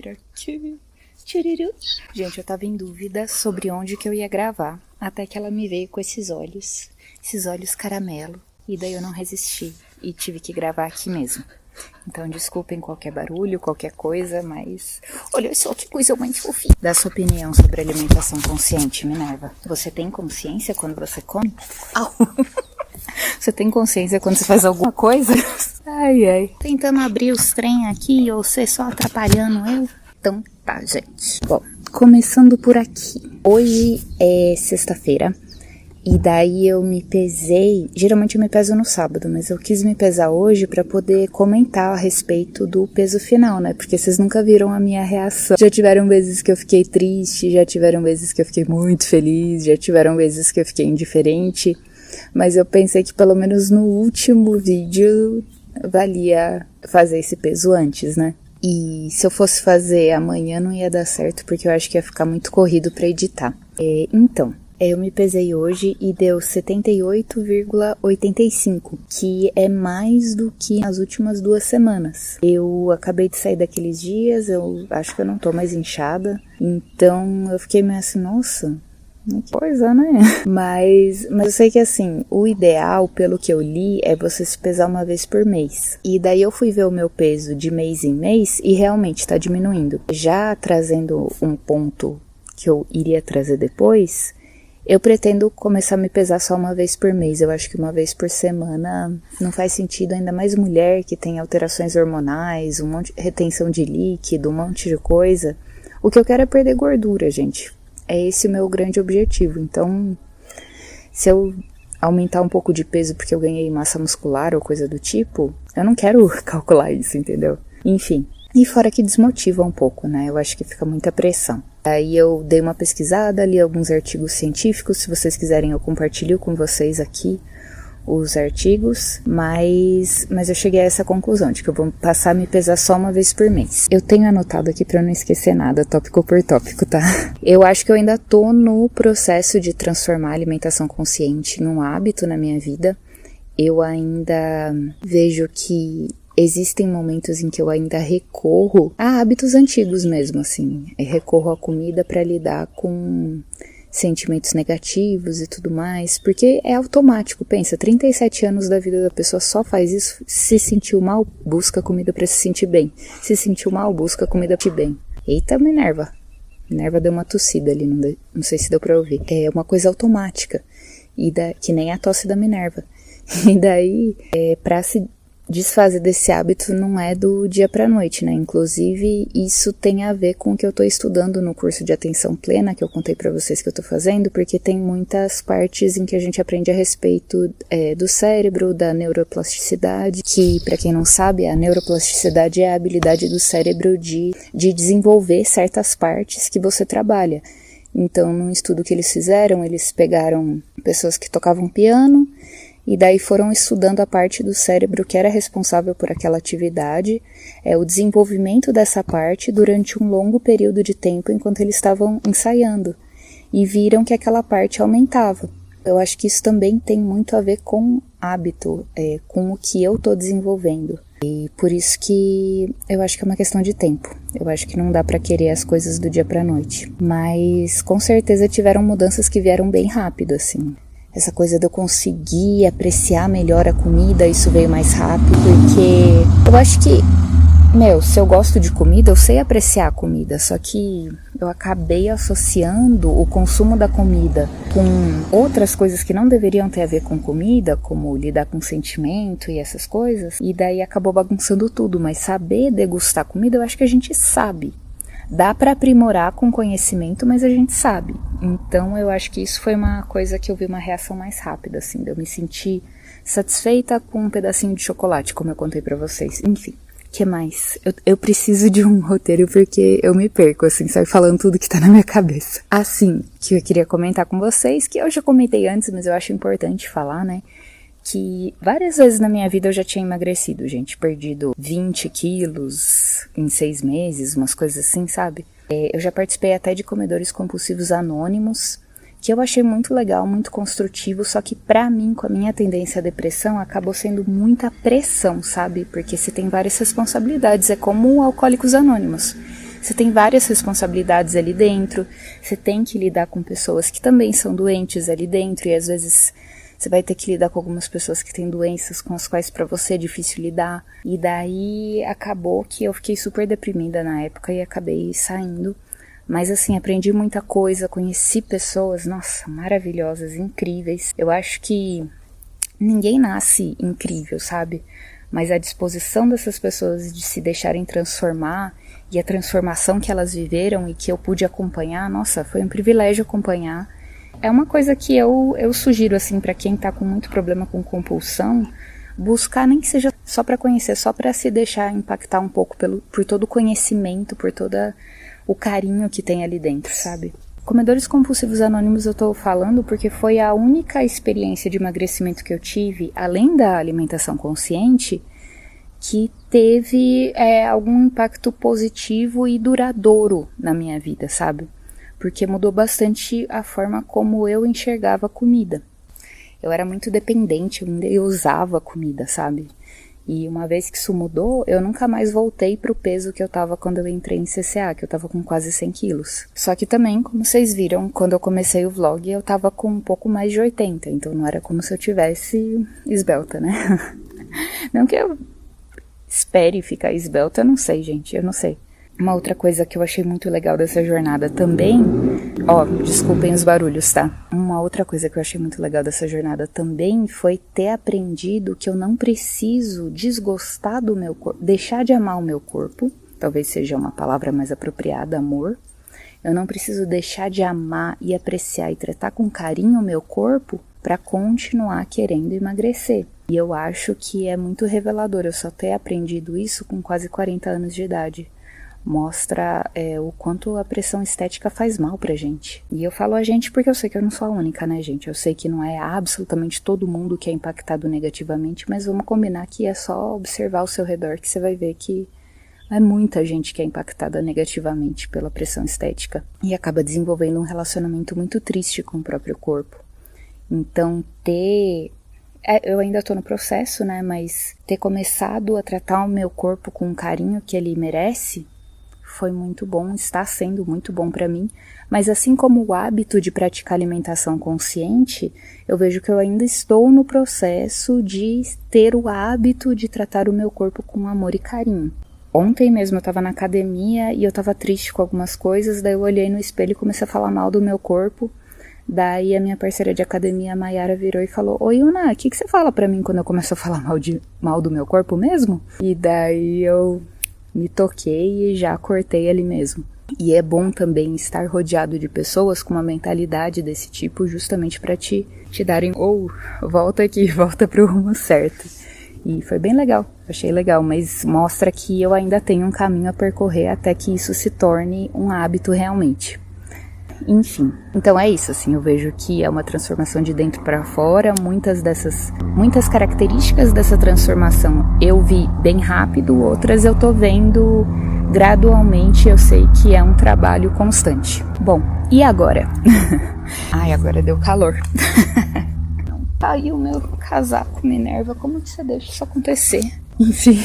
vir aqui. Tchururu. Gente, eu tava em dúvida sobre onde que eu ia gravar, até que ela me veio com esses olhos caramelo, e daí eu não resisti e tive que gravar aqui mesmo. Então desculpem qualquer barulho, qualquer coisa, mas olha só que coisa mais fofinha. Dá sua opinião sobre alimentação consciente, Minerva. Você tem consciência quando você come? Au. Você tem consciência quando você faz alguma coisa? Ai, ai. Tentando abrir os trem aqui, ou você só atrapalhando eu? Então tá, gente. Bom, começando por aqui. Hoje é sexta-feira. E daí eu me pesei, geralmente eu me peso no sábado, mas eu quis me pesar hoje pra poder comentar a respeito do peso final, né? Porque vocês nunca viram a minha reação. Já tiveram vezes que eu fiquei triste, já tiveram vezes que eu fiquei muito feliz, já tiveram vezes que eu fiquei indiferente. Mas eu pensei que pelo menos no último vídeo valia fazer esse peso antes, né? E se eu fosse fazer amanhã não ia dar certo, porque eu acho que ia ficar muito corrido pra editar. Então... eu me pesei hoje e deu 78,85, que é mais do que nas últimas 2 semanas. Eu acabei de sair daqueles dias, eu acho que eu não tô mais inchada, então eu fiquei meio assim, nossa, que coisa, né? Mas eu sei que assim, o ideal, pelo que eu li, é você se pesar uma vez por mês. E daí eu fui ver o meu peso de mês em mês e realmente tá diminuindo. Já trazendo um ponto que eu iria trazer depois... eu pretendo começar a me pesar só uma vez por mês. Eu acho que uma vez por semana não faz sentido, ainda mais mulher que tem alterações hormonais, um monte de retenção de líquido, um monte de coisa. O que eu quero é perder gordura, gente. É esse o meu grande objetivo. Então, se eu aumentar um pouco de peso porque eu ganhei massa muscular ou coisa do tipo, eu não quero calcular isso, entendeu? Enfim. E fora que desmotiva um pouco, né? Eu acho que fica muita pressão. Aí eu dei uma pesquisada, li alguns artigos científicos, se vocês quiserem eu compartilho com vocês aqui os artigos, mas eu cheguei a essa conclusão, de que eu vou passar a me pesar só uma vez por mês. Eu tenho anotado aqui pra não esquecer nada, tópico por tópico, tá? Eu acho que eu ainda tô no processo de transformar a alimentação consciente num hábito na minha vida. Eu ainda vejo que... existem momentos em que eu ainda recorro a hábitos antigos mesmo, assim. Eu recorro à comida para lidar com sentimentos negativos e tudo mais, porque é automático, pensa, 37 anos da vida da pessoa só faz isso, se sentiu mal, busca comida para se sentir bem. Se sentiu mal, busca comida para se sentir bem. Eita, Minerva. Minerva deu uma tossida ali, não sei se deu para ouvir. É uma coisa automática, que nem a tosse da Minerva. E daí, para se desfazer desse hábito não é do dia pra noite, né? Inclusive, isso tem a ver com o que eu tô estudando no curso de atenção plena, que eu contei pra vocês que eu tô fazendo, porque tem muitas partes em que a gente aprende a respeito do cérebro, da neuroplasticidade, que, pra quem não sabe, a neuroplasticidade é a habilidade do cérebro de desenvolver certas partes que você trabalha. Então, num estudo que eles fizeram, eles pegaram pessoas que tocavam piano, e daí foram estudando a parte do cérebro que era responsável por aquela atividade, o desenvolvimento dessa parte durante um longo período de tempo enquanto eles estavam ensaiando. E viram que aquela parte aumentava. Eu acho que isso também tem muito a ver com hábito, com o que eu estou desenvolvendo. E por isso que eu acho que é uma questão de tempo. Eu acho que não dá pra querer as coisas do dia pra noite. Mas com certeza tiveram mudanças que vieram bem rápido, assim. Essa coisa de eu conseguir apreciar melhor a comida, isso veio mais rápido, porque eu acho que, se eu gosto de comida, eu sei apreciar a comida, só que eu acabei associando o consumo da comida com outras coisas que não deveriam ter a ver com comida, como lidar com sentimento e essas coisas, e daí acabou bagunçando tudo, mas saber degustar comida, eu acho que a gente sabe. Dá para aprimorar com conhecimento, mas a gente sabe. Então eu acho que isso foi uma coisa que eu vi uma reação mais rápida, assim, de eu me sentir satisfeita com um pedacinho de chocolate, como eu contei pra vocês. Enfim, o que mais? Eu preciso de um roteiro porque eu me perco, assim, sabe, falando tudo que tá na minha cabeça. Assim, que eu queria comentar com vocês, que eu já comentei antes, mas eu acho importante falar, né? Que várias vezes na minha vida eu já tinha emagrecido, gente, perdido 20 quilos em 6 meses, umas coisas assim, sabe? Eu já participei até de comedores compulsivos anônimos, que eu achei muito legal, muito construtivo, só que pra mim, com a minha tendência à depressão, acabou sendo muita pressão, sabe? Porque você tem várias responsabilidades, é como Alcoólicos Anônimos. Você tem várias responsabilidades ali dentro, você tem que lidar com pessoas que também são doentes ali dentro, e às vezes você vai ter que lidar com algumas pessoas que têm doenças com as quais pra você é difícil lidar. E daí acabou que eu fiquei super deprimida na época e acabei saindo. Mas assim, aprendi muita coisa, conheci pessoas, nossa, maravilhosas, incríveis. Eu acho que ninguém nasce incrível, sabe? Mas a disposição dessas pessoas de se deixarem transformar e a transformação que elas viveram e que eu pude acompanhar, nossa, foi um privilégio acompanhar. É uma coisa que eu sugiro, assim, pra quem tá com muito problema com compulsão, buscar nem que seja só pra conhecer, só pra se deixar impactar um pouco por todo o conhecimento, por toda o carinho que tem ali dentro, sabe? Comedores compulsivos anônimos eu tô falando porque foi a única experiência de emagrecimento que eu tive, além da alimentação consciente, que teve algum impacto positivo e duradouro na minha vida, sabe? Porque mudou bastante a forma como eu enxergava a comida. Eu era muito dependente, eu usava a comida, sabe? E uma vez que isso mudou, eu nunca mais voltei pro peso que eu tava quando eu entrei em CCA, que eu tava com quase 100 quilos. Só que também, como vocês viram, quando eu comecei o vlog, eu tava com um pouco mais de 80, então não era como se eu tivesse esbelta, né? Não que eu espere ficar esbelta, eu não sei, gente, eu não sei. Uma outra coisa que eu achei muito legal dessa jornada também... desculpem os barulhos, tá? Uma outra coisa que eu achei muito legal dessa jornada também foi ter aprendido que eu não preciso desgostar do meu corpo, deixar de amar o meu corpo, talvez seja uma palavra mais apropriada, amor. Eu não preciso deixar de amar e apreciar e tratar com carinho o meu corpo para continuar querendo emagrecer. E eu acho que é muito revelador eu só ter aprendido isso com quase 40 anos de idade. Mostra o quanto a pressão estética faz mal pra gente. E eu falo a gente porque eu sei que eu não sou a única, né, gente? Eu sei que não é absolutamente todo mundo que é impactado negativamente, mas vamos combinar que é só observar ao seu redor que você vai ver que é muita gente que é impactada negativamente pela pressão estética e acaba desenvolvendo um relacionamento muito triste com o próprio corpo. Então, eu ainda tô no processo, né, mas ter começado a tratar o meu corpo com o carinho que ele merece foi muito bom, está sendo muito bom para mim, mas assim como o hábito de praticar alimentação consciente, eu vejo que eu ainda estou no processo de ter o hábito de tratar o meu corpo com amor e carinho. Ontem mesmo eu tava na academia e eu tava triste com algumas coisas, daí eu olhei no espelho e comecei a falar mal do meu corpo, daí a minha parceira de academia, a Mayara, virou e falou: "Oi, Una, o que você fala pra mim quando eu começo a falar mal do meu corpo mesmo?" E daí eu me toquei e já cortei ali mesmo. E é bom também estar rodeado de pessoas com uma mentalidade desse tipo, justamente para te darem, volta aqui, volta pro rumo certo. E foi bem legal, achei legal, mas mostra que eu ainda tenho um caminho a percorrer até que isso se torne um hábito realmente. Enfim, então é isso, assim, eu vejo que é uma transformação de dentro para fora, muitas características dessa transformação eu vi bem rápido, outras eu tô vendo gradualmente, eu sei que é um trabalho constante. Bom, e agora? Ai, agora deu calor. Tá aí o meu casaco, Minerva, como que você deixa isso acontecer? Enfim...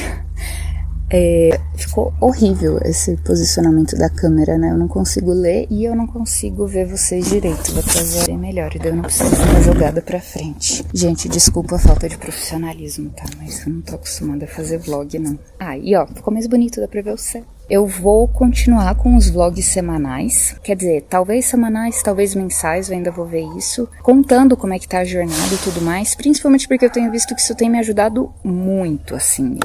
ficou horrível esse posicionamento da câmera, né? Eu não consigo ler e eu não consigo ver vocês direito. Vou trazer bem melhor e daí eu não preciso ficar jogada pra frente. Gente, desculpa a falta de profissionalismo, tá? Mas eu não tô acostumada a fazer vlog, não. E ficou mais bonito, dá pra ver o céu. Eu vou continuar com os vlogs semanais, quer dizer, talvez semanais, talvez mensais, eu ainda vou ver isso, contando como é que tá a jornada e tudo mais, principalmente porque eu tenho visto que isso tem me ajudado muito, assim.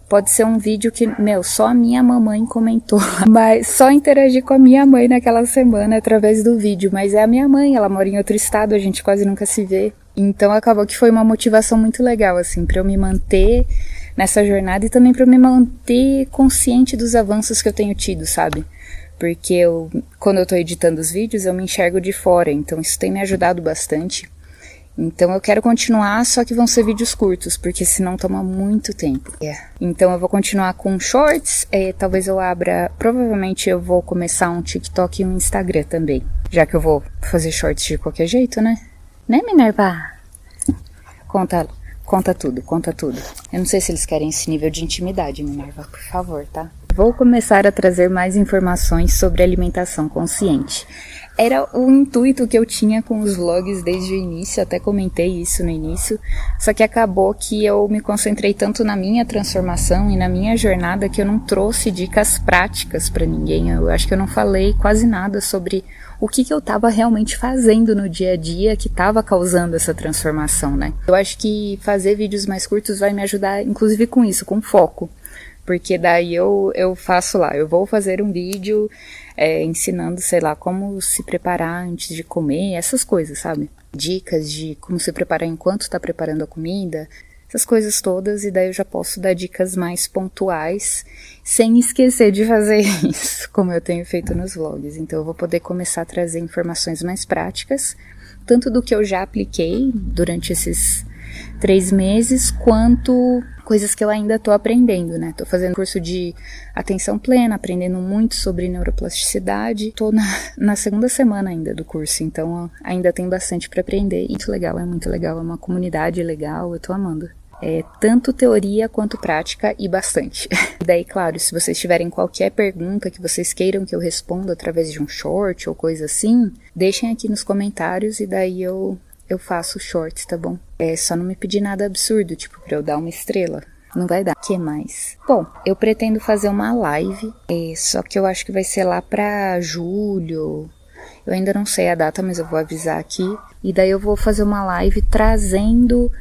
Pode ser um vídeo que, só a minha mamãe comentou, mas só interagi com a minha mãe naquela semana através do vídeo, mas é a minha mãe, ela mora em outro estado, a gente quase nunca se vê, então acabou que foi uma motivação muito legal, assim, pra eu me manter nessa jornada e também pra eu me manter consciente dos avanços que eu tenho tido, sabe? Porque quando eu tô editando os vídeos, eu me enxergo de fora, então isso tem me ajudado bastante. Então eu quero continuar, só que vão ser vídeos curtos, porque senão toma muito tempo. Então eu vou continuar com shorts, talvez eu provavelmente eu vou começar um TikTok e um Instagram também. Já que eu vou fazer shorts de qualquer jeito, né? Né, Minerva? Conta tudo. Eu não sei se eles querem esse nível de intimidade, Minerva, por favor, tá? vou começar a trazer mais informações sobre alimentação consciente. Era o intuito que eu tinha com os vlogs desde o início, até comentei isso no início, só que acabou que eu me concentrei tanto na minha transformação e na minha jornada que eu não trouxe dicas práticas para ninguém. Eu acho que eu não falei quase nada sobre o que eu estava realmente fazendo no dia a dia que estava causando essa transformação, né? Eu acho que fazer vídeos mais curtos vai me ajudar, inclusive com isso, com foco. Porque daí eu faço lá, eu vou fazer um vídeo ensinando, sei lá, como se preparar antes de comer, essas coisas, sabe? Dicas de como se preparar enquanto tá preparando a comida, essas coisas todas, e daí eu já posso dar dicas mais pontuais, sem esquecer de fazer isso, como eu tenho feito nos vlogs. Então eu vou poder começar a trazer informações mais práticas, tanto do que eu já apliquei durante esses 3 meses, quanto coisas que eu ainda tô aprendendo, né? Tô fazendo curso de atenção plena, aprendendo muito sobre neuroplasticidade. Tô na segunda semana ainda do curso, então ainda tem bastante para aprender. E muito legal, é uma comunidade legal, eu tô amando. É tanto teoria quanto prática e bastante. E daí, claro, se vocês tiverem qualquer pergunta que vocês queiram que eu responda através de um short ou coisa assim, deixem aqui nos comentários e daí eu faço shorts, tá bom? É só não me pedir nada absurdo, tipo, pra eu dar uma estrela. Não vai dar. O que mais? Bom, eu pretendo fazer uma live, só que eu acho que vai ser lá pra julho. Eu ainda não sei a data, mas eu vou avisar aqui. E daí eu vou fazer uma live trazendo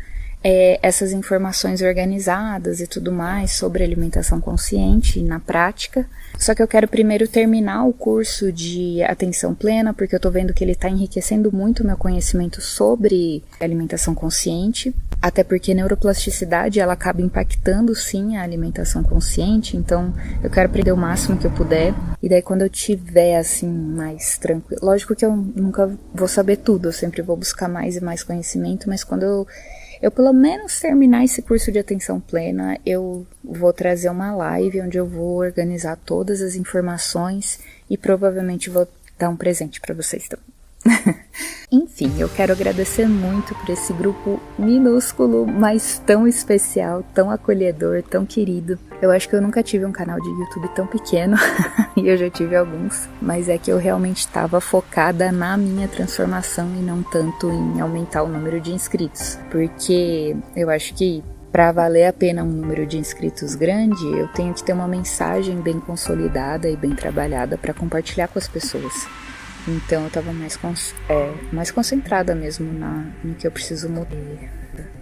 essas informações organizadas e tudo mais sobre alimentação consciente na prática. Só que eu quero primeiro terminar o curso de atenção plena, porque eu tô vendo que ele tá enriquecendo muito o meu conhecimento sobre alimentação consciente, até porque neuroplasticidade, ela acaba impactando sim a alimentação consciente, então eu quero aprender o máximo que eu puder, e daí quando eu tiver assim mais tranquilo, lógico que eu nunca vou saber tudo, eu sempre vou buscar mais e mais conhecimento, mas quando eu pelo menos terminar esse curso de atenção plena, eu vou trazer uma live onde eu vou organizar todas as informações e provavelmente vou dar um presente para vocês também. Enfim, eu quero agradecer muito por esse grupo minúsculo, mas tão especial, tão acolhedor, tão querido. Eu acho que eu nunca tive um canal de YouTube tão pequeno, e eu já tive alguns, mas é que eu realmente estava focada na minha transformação e não tanto em aumentar o número de inscritos, porque eu acho que para valer a pena um número de inscritos grande, eu tenho que ter uma mensagem bem consolidada e bem trabalhada para compartilhar com as pessoas. Então eu tava mais concentrada mesmo no que eu preciso mudar.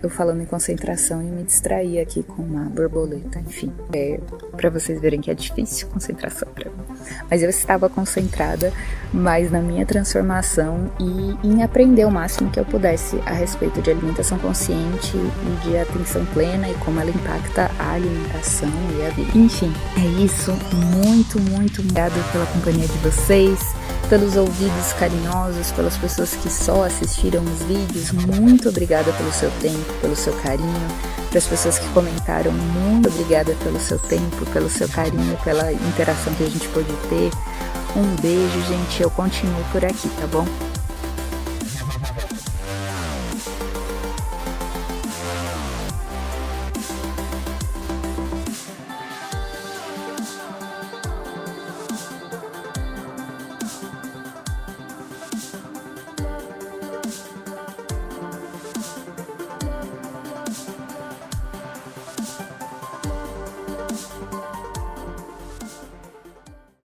Eu falando em concentração e me distraí aqui com uma borboleta, enfim. Pra vocês verem que é difícil concentração pra mim. Mas eu estava concentrada mais na minha transformação e em aprender o máximo que eu pudesse a respeito de alimentação consciente e de atenção plena e como ela impacta a alimentação e a vida. Enfim, é isso. Muito, muito obrigada pela companhia de vocês, pelos ouvidos carinhosos, pelas pessoas que só assistiram os vídeos. Muito obrigada pelo seu tempo, pelo seu carinho. Para as pessoas que comentaram, muito obrigada pelo seu tempo, pelo seu carinho, pela interação que a gente pôde ter. Um beijo, gente. Eu continuo por aqui, tá bom?